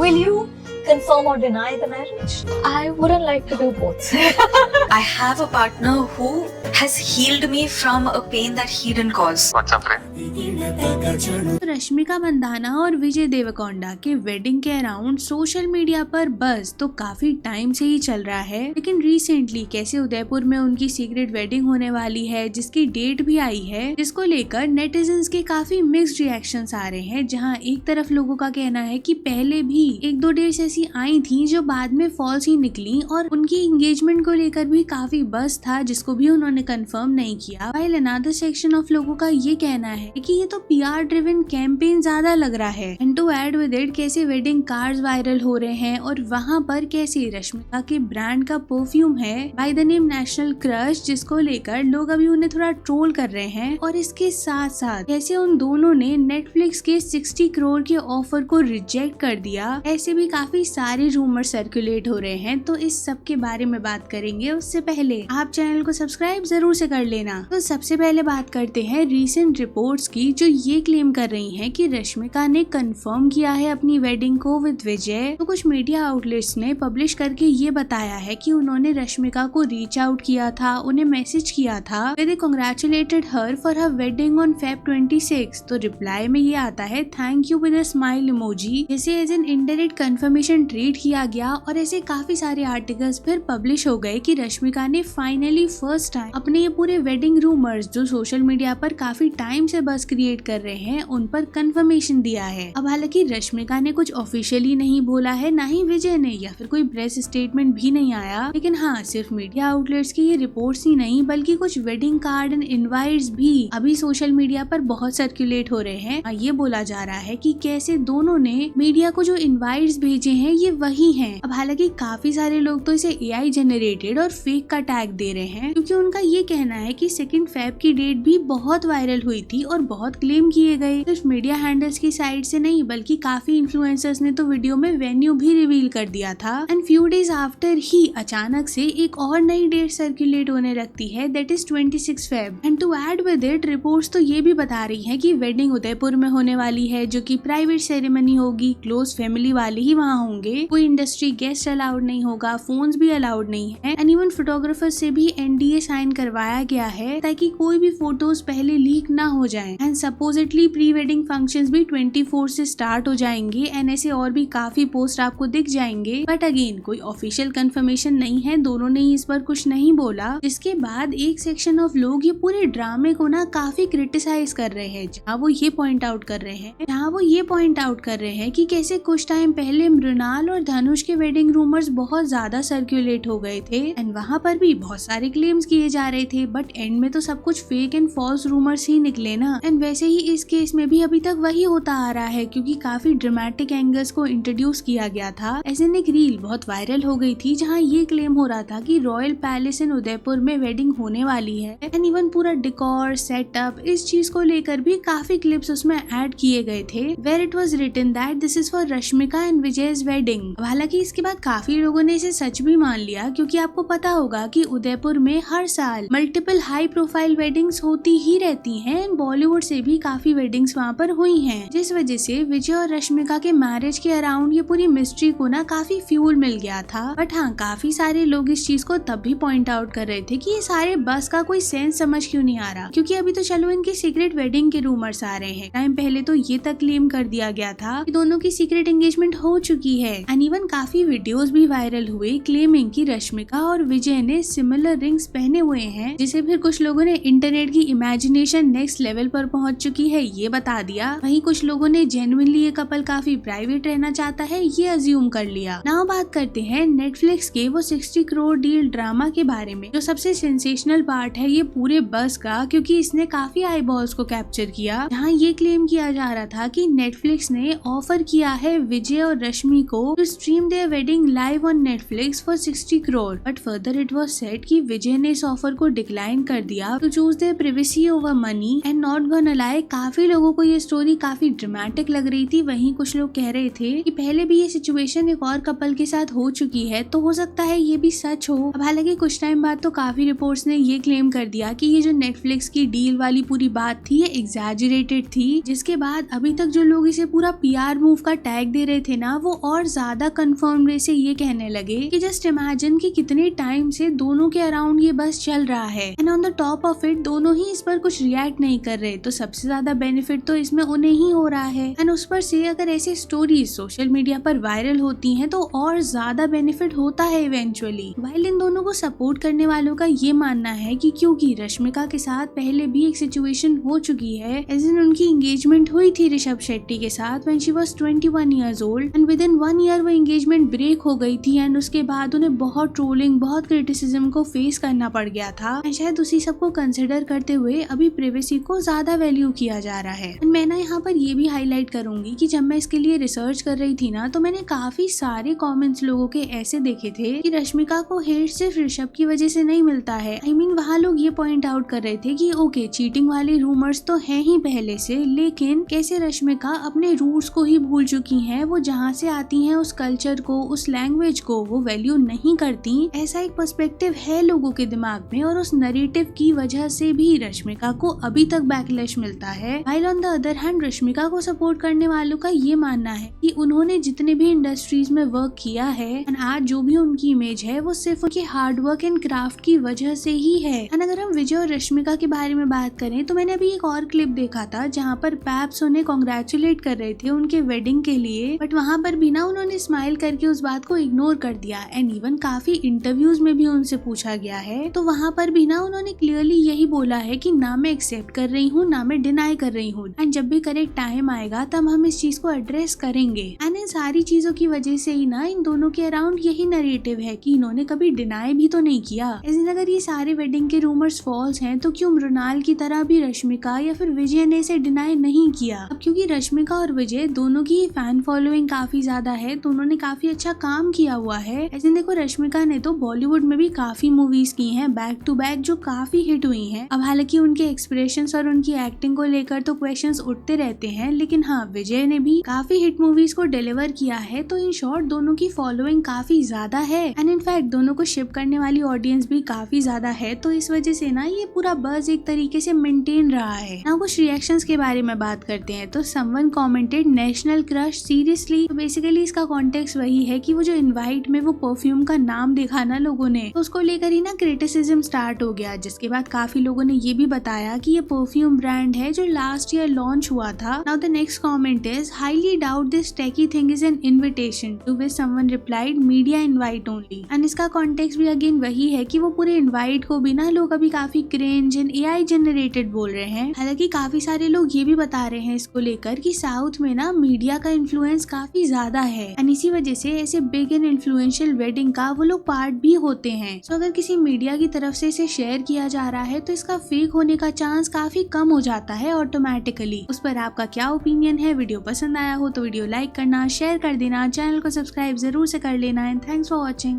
will you confirm or deny the marriage? I wouldn't like to do both. I have a partner who has healed me from a pain that he didn't cause. What's up, friend? Rashmika Mandanna और विजय देवरकोंडा के wedding के around social media पर buzz तो काफी time से ही चल रहा है, लेकिन रिसेंटली कैसे उदयपुर में उनकी सीक्रेट वेडिंग होने वाली है जिसकी डेट भी आई है, जिसको लेकर नेटिजन्स के काफी मिक्स्ड रिएक्शंस आ रहे हैं। जहां एक तरफ लोगों का कहना है कि पहले भी 1-2 डेट्स ऐसी आई थी जो बाद में फॉल्स ही निकली और उनकी एंगेजमेंट को लेकर भी काफी बज़ था जिसको भी उन्होंने कंफर्म नहीं किया। व्हाइल अनदर सेक्शन ऑफ लोगों का ये कहना है कि ये तो PR ड्रिवन कैंपेन ज्यादा लग रहा है। And to add with it कैसे वेडिंग कार्ड्स वायरल हो रहे हैं और वहाँ पर कैसे रश्मिका के ब्रांड का परफ्यूम है by the name national crush, जिसको लेकर लोग अभी उन्हें थोड़ा ट्रोल कर रहे हैं। और इसके साथ साथ कैसे उन दोनों ने नेटफ्लिक्स के 60 करोड़ के ऑफर को रिजेक्ट कर दिया, ऐसे भी काफी सारे रूमर सर्कुलेट हो रहे हैं। तो इस सब के बारे में बात करेंगे। उससे पहले आप चैनल को सब्सक्राइब जरूर से कर लेना। तो सबसे पहले बात करते हैं रीसेंट रिपोर्ट्स की, जो ये क्लेम कर रही हैं कि रश्मिका ने कंफर्म किया है अपनी वेडिंग को विद विजय। तो कुछ मीडिया आउटलेट्स ने पब्लिश करके ये बताया है कि उन्होंने रश्मिका को रीच आउट किया था, उन्हें मैसेज किया था, they congratulated her for her wedding on Feb 26। तो रिप्लाई में ये आता है thank you with a smile emoji, जिसे as an indirect confirmation treat किया गया। और ऐसे काफी सारे आर्टिकल्स फिर पब्लिश हो गए कि रश्मिका ने फाइनली फर्स्ट टाइम अपने ये पूरे वेडिंग रूमर्स जो सोशल मीडिया पर काफी टाइम से बस क्रिएट कर रहे हैं उन पर कंफर्मेशन दिया है। अब हालांकि रश्मिका ने कुछ ऑफिशियली नहीं बोला है, ना ही विजय ने, या फिर कोई प्रेस स्टेटमेंट भी नहीं आया, लेकिन हाँ सिर्फ मीडिया आउटलेट्स की ये रिपोर्ट्स ही नहीं बल्कि कुछ वेडिंग कार्ड एंड इनवाइट्स भी अभी सोशल मीडिया पर बहुत सर्कुलेट हो रहे हैं। ये बोला जा रहा है कि कैसे दोनों ने मीडिया को जो इनवाइट्स भेजे हैं ये वही हैं। अब हालांकि काफी सारे लोग तो इसे AI जनरेटेड और फेक का टैग दे रहे हैं, क्योंकि उनका ये कहना है कि 2 Feb की डेट भी बहुत वायरल हुई थी और बहुत क्लेम किए गए। सिर्फ मीडिया हैंडल्स की साइड से नहीं बल्कि काफी इन्फ्लुएंसर्स ने तो वीडियो में वेन्यू भी रिवील कर दिया था। And few days after he अचानक से एक और नई डेट सर्कुलेट होने लगती है, that is 26 Feb। And to add with it reports तो ये भी बता रही है कि वेडिंग उदयपुर में होने वाली है, जो कि प्राइवेट सेरेमनी होगी, क्लोज फैमिली वाले ही वहाँ होंगे, कोई इंडस्ट्री गेस्ट अलाउड नहीं होगा, फोन्स भी अलाउड नहीं है। एंड इवन फोटोग्राफर से भी NDA साइन करवाया गया है ताकि कोई भी फोटोज पहले लीक ना हो जाए। And supposedly pre wedding functions भी 24 से स्टार्ट हो जाएंगे एंड ऐसे और भी काफी पोस्ट आपको दिख जाएंगे। बट अगेन कोई ऑफिशियल कंफर्मेशन नहीं है, दोनों ने इस पर कुछ नहीं बोला। जिसके बाद एक सेक्शन ऑफ लोग ये पूरे ड्रामे को ना काफी क्रिटिसाइज कर रहे हैं, जहाँ वो ये पॉइंट आउट कर रहे हैं कि कैसे कुछ टाइम पहले मृणाल और धनुष के वेडिंग रूमर्स बहुत ज्यादा सर्कुलेट हो गए थे एंड वहाँ पर भी बहुत सारे क्लेम्स किए जा रहे थे, बट एंड में तो सब कुछ फेक एंड फॉल्स रूमर्स ही निकले ना। एंड वैसे ही इस केस में भी अभी तक वही होता आ रहा है, क्योंकि काफी ड्रामेटिक एंगल्स को इंट्रोड्यूस किया गया था। ऐसे एक रील बहुत वायरल हो गई थी जहाँ ये क्लेम हो रहा था कि रॉयल पैलेस इन उदयपुर में वेडिंग होने वाली है एंड इवन पूरा डिकोर सेटअप इस चीज को लेकर भी काफी क्लिप्स उसमें ऐड किए गए थे, where it was written that this is for Rashmika and Vijay's wedding. हालांकि इसके बाद काफी लोगों ने इसे सच भी मान लिया, क्योंकि आपको पता होगा कि उदयपुर में हर साल मल्टीपल हाई प्रोफाइल वेडिंग्स होती ही रहती हैं एंड बॉलीवुड से भी काफी वेडिंग्स वहाँ पर हुई हैं, जिस वजह से विजय और रश्मिका के मैरिज के अराउंड ये पूरी मिस्ट्री को ना काफी फ्यूल मिल गया था। बट हाँ काफी सारे लोग इस चीज को तब भी पॉइंट आउट कर रहे थे कि ये सारे बस का कोई सेंस समझ क्यों नहीं आ रहा, क्योंकि अभी तो चलो इनकी सीक्रेट वेडिंग के रूमर्स आ रहे हैं, टाइम पहले तो ये तक क्लेम कर दिया गया था कि दोनों की सीक्रेट एंगेजमेंट हो चुकी है। एंड इवन काफी वीडियोस भी वायरल हुए क्लेमिंग कि रश्मिका और विजय ने सिमिलर रिंग्स पहने हुए हैं, जिसे फिर कुछ लोगों ने इंटरनेट की इमेजिनेशन नेक्स्ट लेवल पर पहुंच चुकी है ये बता दिया। वहीं कुछ लोगों ने जेन्युइनली ये कपल काफी प्राइवेट रहना चाहता है ये अज्यूम कर लिया। नाउ बात करते हैं नेटफ्लिक्स के वो 60 करोड़ डील ड्रामा के बारे में, जो सबसे सेंसेशनल पार्ट है ये पूरे बस का, क्योंकि इसने काफी आई बॉल्स को कैप्चर किया। जहाँ ये क्लेम किया जा रहा था कि नेटफ्लिक्स ने ऑफर किया है विजय और रश्मि को to stream their wedding live on Netflix for 60 crore, but further it was said कि विजय ने इस ऑफर को डिक्लाइन कर दिया to choose their privacy over money and not gonna lie. काफी लोगों को ये स्टोरी काफी ड्रामेटिक लग रही थी। वहीं कुछ लोग कह रहे थे कि पहले भी ये सिचुएशन एक और कपल के साथ हो चुकी है, तो हो सकता है ये भी सच हो। अब हालांकि कुछ टाइम बाद तो काफी रिपोर्ट्स ने ये क्लेम कर दिया कि ये जो नेटफ्लिक्स की डील वाली पूरी बात थी ये एग्जैजरेटेड थी, जिसके बाद अभी तक जो लोग इसे पूरा PR मूव का टैग दे रहे थे ना वो और ज्यादा कंफर्म वे से ये कहने लगे कि जस्ट इमेजिन कि कितने टाइम से दोनों के अराउंड ये बस चल रहा है and on the top of it दोनों ही इस पर कुछ रिएक्ट नहीं कर रहे, तो सबसे ज्यादा बेनिफिट तो इसमें उन्हें ही हो रहा है। एंड उस पर से अगर ऐसी स्टोरीज सोशल मीडिया पर वायरल होती हैं तो और ज्यादा बेनिफिट होता है इवेंचुअली। वाइल इन दोनों को सपोर्ट करने वालों का ये मानना है कि क्योंकि रश्मिका के साथ पहले भी एक सिचुएशन हो चुकी है, एज इन उनकी एंगेजमेंट हुई थी ऋषभ शेट्टी के साथ when she was 21 years old and with in 1 year वो एंगेजमेंट ब्रेक हो गई थी एंड उसके बाद उन्हें बहुत ट्रोलिंग, बहुत क्रिटिसिज्म को फेस करना पड़ गया था। शायद उसी सब को कंसिडर करते हुए अभी प्राइवेसी को ज्यादा वैल्यू किया जा रहा है। मैं ना यहाँ पर ये भी हाईलाइट करूंगी कि जब मैं इसके लिए रिसर्च कर रही थी ना, तो मैंने काफी सारे कमेंट्स लोगों के ऐसे देखे थे कि रश्मिका को हेट सिर्फ ऋषभ की वजह से नहीं मिलता है। आई मीन वहाँ लोग ये पॉइंट आउट कर रहे थे कि ओके चीटिंग वाले रूमर्स तो हैं ही पहले से, लेकिन कैसे रश्मिका अपने रूट्स को ही भूल चुकी हैं, वो जहाँ से आती हैं उस कल्चर को, उस लैंग्वेज को वो वैल्यू नहीं करती। ऐसा एक पर्सपेक्टिव है लोगों के दिमाग में और उस नरेटिव की वजह से भी रश्मिका को अभी तक बैकलैश मिलता है। While on the other hand Rashmika को सपोर्ट करने वालों का ये मानना है कि उन्होंने जितने भी इंडस्ट्रीज में वर्क किया है एंड आज जो भी उनकी इमेज है वो सिर्फ उनके हार्ड वर्क एंड क्राफ्ट की वजह से ही है। एंड अगर हम विजय और रश्मिका के बारे में बात करें तो मैंने अभी एक और क्लिप देखा था जहाँ पर पैप्स उन्हें कॉन्ग्रेचुलेट कर रहे थे उनके वेडिंग के लिए, बट वहाँ पर भी ना उन्होंने स्माइल करके उस बात को इग्नोर कर दिया एंड इवन काफी इंटरव्यूज में भी उनसे पूछा गया है तो वहाँ पर भी ना उन्होंने क्लियरली यही बोला है कि ना मैं एक्सेप्ट कर रही हूँ ना मैं डिनाई कर रही हूँ एंड जब भी करेक्ट टाइम आएगा तब हम इस चीज को एड्रेस करेंगे। एंड इन सारी चीजों की वजह से ही ना इन दोनों के अराउंड यही नरेटिव है कि इन्होंने कभी डिनाई भी तो नहीं किया। इसलिए अगर ये सारे वेडिंग के रूमर्स फॉल्स हैं तो क्यों मृणाल की तरह भी रश्मिका या फिर विजय ने इसे डिनाई नहीं किया। अब क्योंकि रश्मिका और विजय दोनों की फैन फॉलोइंग काफी ज्यादा है तो उन्होंने काफी अच्छा काम किया हुआ है। ऐसे देखो रश्मिका ने तो बॉलीवुड में भी काफी मूवीज की हैं बैक टू बैक जो काफी हिट हुई हैं। अब हालांकि उनके एक्सप्रेशंस और उनकी एक्टिंग को लेकर तो क्वेश्चंस उठते रहते हैं, लेकिन हाँ विजय ने भी काफी हिट मूवीज को डिलीवर किया है तो इन शॉर्ट दोनों की फॉलोइंग काफी ज्यादा है एंड इनफैक्ट दोनों को शिप करने वाली ऑडियंस भी काफी ज्यादा है तो इस वजह से ना ये पूरा बज़ एक तरीके से मेंटेन रहा है। ना कुछ रिएक्शंस के बारे में बात करते हैं तो someone commented national crush seriously. तो बेसिकली इसका कॉन्टेक्स्ट वही है कि वो जो इनवाइट में वो परफ्यूम का नाम देखा ना लोगों ने तो उसको लेकर ही ना क्रिटिसिज्म स्टार्ट हो गया, जिसके बाद काफी लोगों ने ये भी बताया कि ये परफ्यूम ब्रांड है जो लास्ट ईयर लॉन्च हुआ था। Now the next comment is highly doubt this techy thing is an invitation, to which someone replied media invite only. And इसका कॉन्टेक्स्ट भी अगेन वही है कि वो पूरे इनवाइट को भी ना लोग अभी काफी क्रिंज एंड एआई जनरेटेड बोल रहे हैं। हालांकि काफी सारे लोग ये भी बता रहे हैं इसको लेकर कि साउथ में ना मीडिया का इन्फ्लुएंस काफी ज्यादा है एंड इसी वजह से ऐसे बिग एंड इन्फ्लुएंशियल वेडिंग का वो लोग पार्ट भी होते हैं। सो अगर किसी मीडिया की तरफ से इसे शेयर किया जा रहा है तो इसका फेक होने का चांस काफी कम हो जाता है ऑटोमेटिकली। उस पर आपका क्या ओपिनियन है? वीडियो पसंद आया हो तो वीडियो लाइक करना, शेयर कर देना, चैनल को सब्सक्राइब जरूर से कर लेना एंड थैंक्स फॉर वॉचिंग।